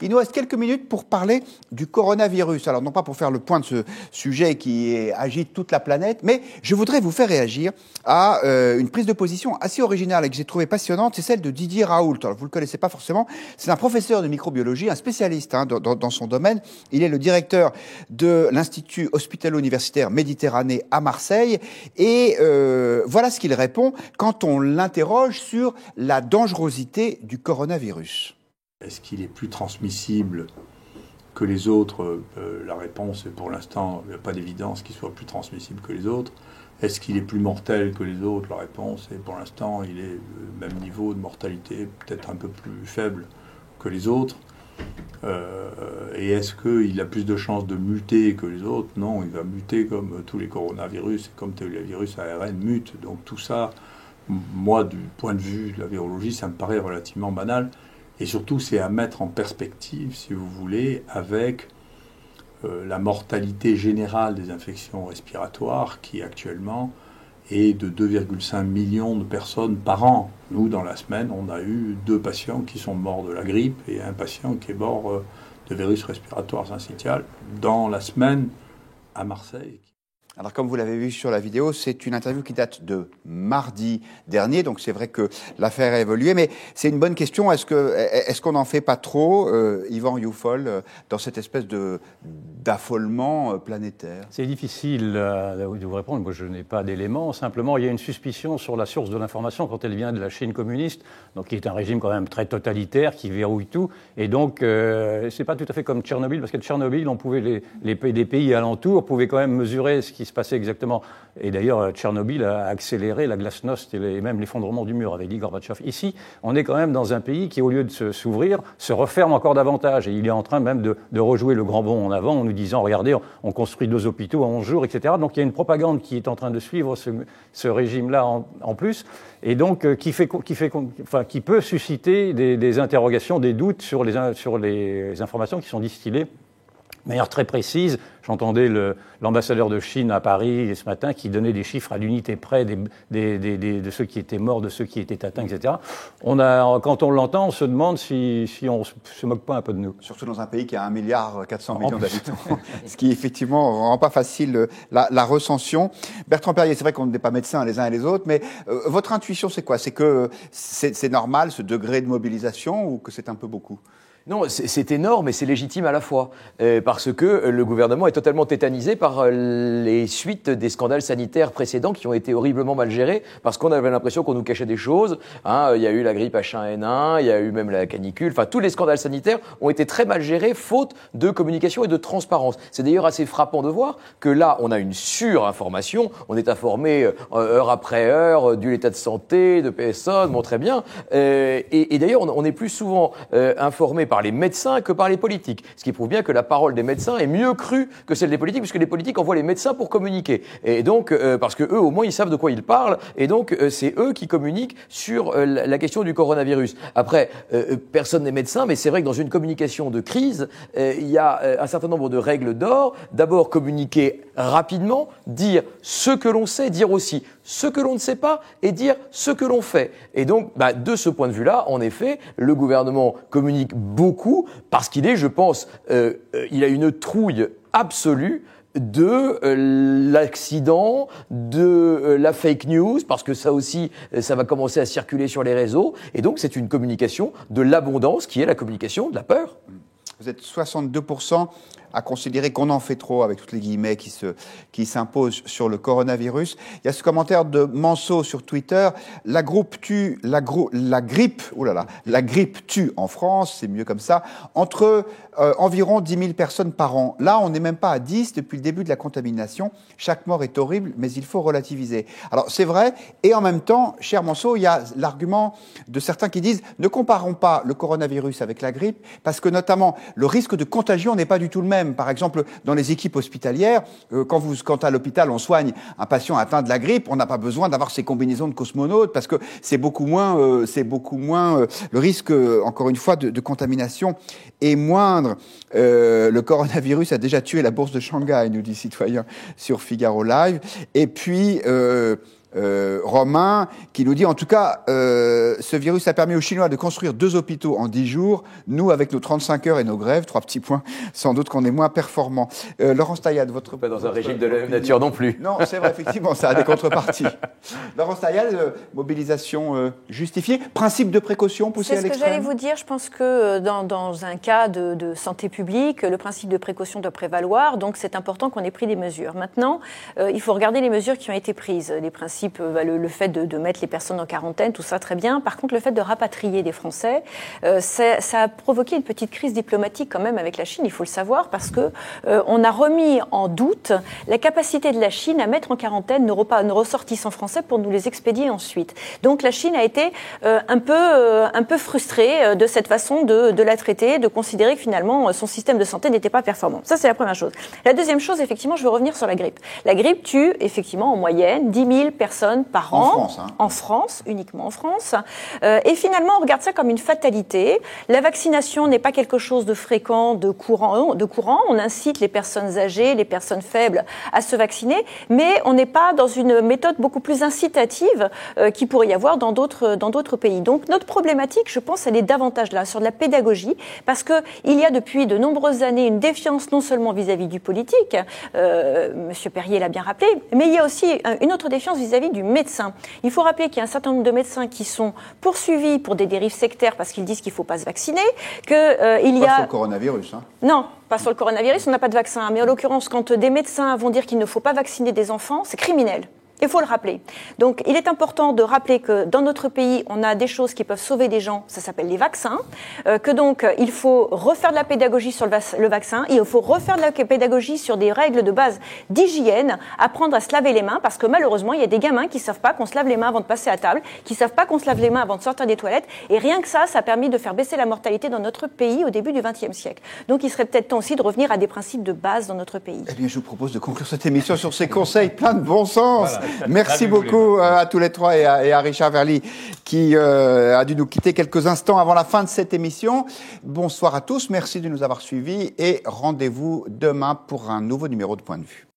Il nous reste quelques minutes pour parler du coronavirus. Alors, non pas pour faire le point de ce sujet qui agite toute la planète, mais je voudrais vous faire réagir à une prise de position assez originale et que j'ai trouvée passionnante. C'est celle de Didier Raoult. Alors, vous ne le connaissez pas forcément. C'est un professeur de microbiologie, un spécialiste dans son domaine. Il est le directeur de l'Institut hospitalo-universitaire Méditerranée à Marseille. Et voilà ce qu'il répond quand on l'interroge sur la dangerosité du coronavirus. Est-ce qu'il est plus transmissible que les autres? La réponse est pour l'instant, il n'y a pas d'évidence qu'il soit plus transmissible que les autres. Est-ce qu'il est plus mortel que les autres? La réponse est pour l'instant, il est au même niveau de mortalité, peut-être un peu plus faible que les autres. Et est-ce qu'il a plus de chances de muter que les autres? Non, il va muter comme tous les coronavirus, et comme tous les virus ARN mutent. Donc tout ça, moi, du point de vue de la virologie, ça me paraît relativement banal. Et surtout, c'est à mettre en perspective, si vous voulez, avec la mortalité générale des infections respiratoires qui actuellement est de 2,5 millions de personnes par an. Nous, dans la semaine, on a eu 2 patients qui sont morts de la grippe et un patient qui est mort de virus respiratoire syncytial dans la semaine à Marseille. Alors, comme vous l'avez vu sur la vidéo, c'est une interview qui date de mardi dernier, donc c'est vrai que l'affaire a évolué, mais c'est une bonne question. Est-ce qu'on n'en fait pas trop, Yvan Rioufol, dans cette espèce d'affolement planétaire? C'est difficile de vous répondre. Moi, je n'ai pas d'éléments. Simplement, il y a une suspicion sur la source de l'information quand elle vient de la Chine communiste, donc qui est un régime quand même très totalitaire, qui verrouille tout. Et donc, c'est pas tout à fait comme Tchernobyl, parce qu'à Tchernobyl, on pouvait des pays alentours pouvaient quand même mesurer ce qui se passait exactement. Et d'ailleurs, Tchernobyl a accéléré la glasnost et même l'effondrement du mur, avait dit Gorbatchev. Ici, on est quand même dans un pays qui, au lieu de s'ouvrir, se referme encore davantage. Et il est en train même de rejouer le grand bond en avant en nous disant, regardez, on construit 2 hôpitaux en 11 jours, etc. Donc il y a une propagande qui est en train de suivre ce régime-là en plus, et donc qui peut susciter des interrogations, des doutes sur les informations qui sont distillées de manière très précise. J'entendais l'ambassadeur de Chine à Paris ce matin qui donnait des chiffres à l'unité près de ceux qui étaient morts, de ceux qui étaient atteints, etc. Quand on l'entend, on se demande si on se moque pas un peu de nous. Surtout dans un pays qui a 1,4 milliard d'habitants, ce qui effectivement rend pas facile la recension. Bertrand Perrier, c'est vrai qu'on n'est pas médecins les uns et les autres, mais votre intuition c'est quoi? C'est que c'est normal ce degré de mobilisation ou que c'est un peu beaucoup? Non, c'est énorme et c'est légitime à la fois, parce que le gouvernement est totalement tétanisé par les suites des scandales sanitaires précédents qui ont été horriblement mal gérés, parce qu'on avait l'impression qu'on nous cachait des choses. Il y a eu la grippe H1N1, il y a eu même la canicule, enfin tous les scandales sanitaires ont été très mal gérés, faute de communication et de transparence. C'est d'ailleurs assez frappant de voir que là, on a une surinformation, on est informé heure après heure du l'état de santé, de PSA, bon très bien, et d'ailleurs on est plus souvent informé par les médecins que par les politiques. Ce qui prouve bien que la parole des médecins est mieux crue que celle des politiques, puisque les politiques envoient les médecins pour communiquer. Et donc, parce que eux, au moins, ils savent de quoi ils parlent, et donc, c'est eux qui communiquent sur la question du coronavirus. Après, personne n'est médecin, mais c'est vrai que dans une communication de crise, il y a un certain nombre de règles d'or. D'abord, communiquer rapidement, dire ce que l'on sait, dire aussi ce que l'on ne sait pas, et dire ce que l'on fait. Et donc, de ce point de vue-là, en effet, le gouvernement communique beaucoup, parce qu'il est, je pense, il a une trouille absolue de l'accident, de la fake news, parce que ça aussi, ça va commencer à circuler sur les réseaux. Et donc, c'est une communication de l'abondance qui est la communication de la peur. Vous êtes 62% à considérer qu'on en fait trop, avec toutes les guillemets qui s'imposent sur le coronavirus. Il y a ce commentaire de Manceau sur Twitter. La grippe tue en France, c'est mieux comme ça, entre environ 10 000 personnes par an. Là, on n'est même pas à 10 depuis le début de la contamination. Chaque mort est horrible, mais il faut relativiser. Alors, c'est vrai, et en même temps, cher Manceau, il y a l'argument de certains qui disent ne comparons pas le coronavirus avec la grippe, parce que notamment, le risque de contagion n'est pas du tout le même. Par exemple, dans les équipes hospitalières, quand à l'hôpital on soigne un patient atteint de la grippe, on n'a pas besoin d'avoir ces combinaisons de cosmonautes parce que c'est beaucoup moins le risque, encore une fois, de contamination est moindre. Le coronavirus a déjà tué la bourse de Shanghai, nous dit Citoyen sur Figaro Live. Et puis, Romain, qui nous dit, en tout cas, ce virus a permis aux Chinois de construire 2 hôpitaux en 10 jours. Nous, avec nos 35 heures et nos grèves, 3 petits points, sans doute qu'on est moins performants. Laurence Taillade, votre... Pas dans un régime de la même nature non plus. Non, c'est vrai, effectivement, ça a des contreparties. Laurence Taillade, mobilisation justifiée. Principe de précaution poussé à l'extrême. C'est ce que j'allais vous dire. Je pense que dans un cas de santé publique, le principe de précaution doit prévaloir. Donc, c'est important qu'on ait pris des mesures. Maintenant, il faut regarder les mesures qui ont été prises. Les principes, le fait de mettre les personnes en quarantaine, tout ça, très bien. Par contre, le fait de rapatrier des Français, ça a provoqué une petite crise diplomatique quand même avec la Chine, il faut le savoir, parce que on a remis en doute la capacité de la Chine à mettre en quarantaine nos ressortissants français pour nous les expédier ensuite. Donc, la Chine a été un peu frustrée de cette façon de la traiter, de considérer que finalement, son système de santé n'était pas performant. Ça, c'est la première chose. La deuxième chose, effectivement, je veux revenir sur la grippe. La grippe tue, effectivement, en moyenne, 10 000 personnes par an. En France, hein. En France, uniquement en France. Et finalement, on regarde ça comme une fatalité. La vaccination n'est pas quelque chose de fréquent, de courant. On incite les personnes âgées, les personnes faibles à se vacciner, mais on n'est pas dans une méthode beaucoup plus incitative qu'il pourrait y avoir dans d'autres pays. Donc, notre problématique, je pense, elle est davantage là, sur de la pédagogie, parce que il y a depuis de nombreuses années une défiance non seulement vis-à-vis du politique, Monsieur Perrier l'a bien rappelé, mais il y a aussi une autre défiance vis-à-vis du médecin. Il faut rappeler qu'il y a un certain nombre de médecins qui sont poursuivis pour des dérives sectaires parce qu'ils disent qu'il ne faut pas se vacciner, il y a... Pas sur le coronavirus, hein. Non, pas sur le coronavirus, on n'a pas de vaccin. Mais en l'occurrence, quand des médecins vont dire qu'il ne faut pas vacciner des enfants, c'est criminel. Il faut le rappeler. Donc, il est important de rappeler que dans notre pays, on a des choses qui peuvent sauver des gens, ça s'appelle les vaccins, que donc, il faut refaire de la pédagogie sur le vaccin, il faut refaire de la pédagogie sur des règles de base d'hygiène, apprendre à se laver les mains, parce que malheureusement, il y a des gamins qui savent pas qu'on se lave les mains avant de passer à table, qui savent pas qu'on se lave les mains avant de sortir des toilettes, et rien que ça a permis de faire baisser la mortalité dans notre pays au début du XXe siècle. Donc, il serait peut-être temps aussi de revenir à des principes de base dans notre pays. Eh bien, je vous propose de conclure cette émission sur ces conseils pleins de bon sens. Voilà. Merci beaucoup à tous les trois et à Richard Verly qui a dû nous quitter quelques instants avant la fin de cette émission. Bonsoir à tous, merci de nous avoir suivis et rendez-vous demain pour un nouveau numéro de Point de vue.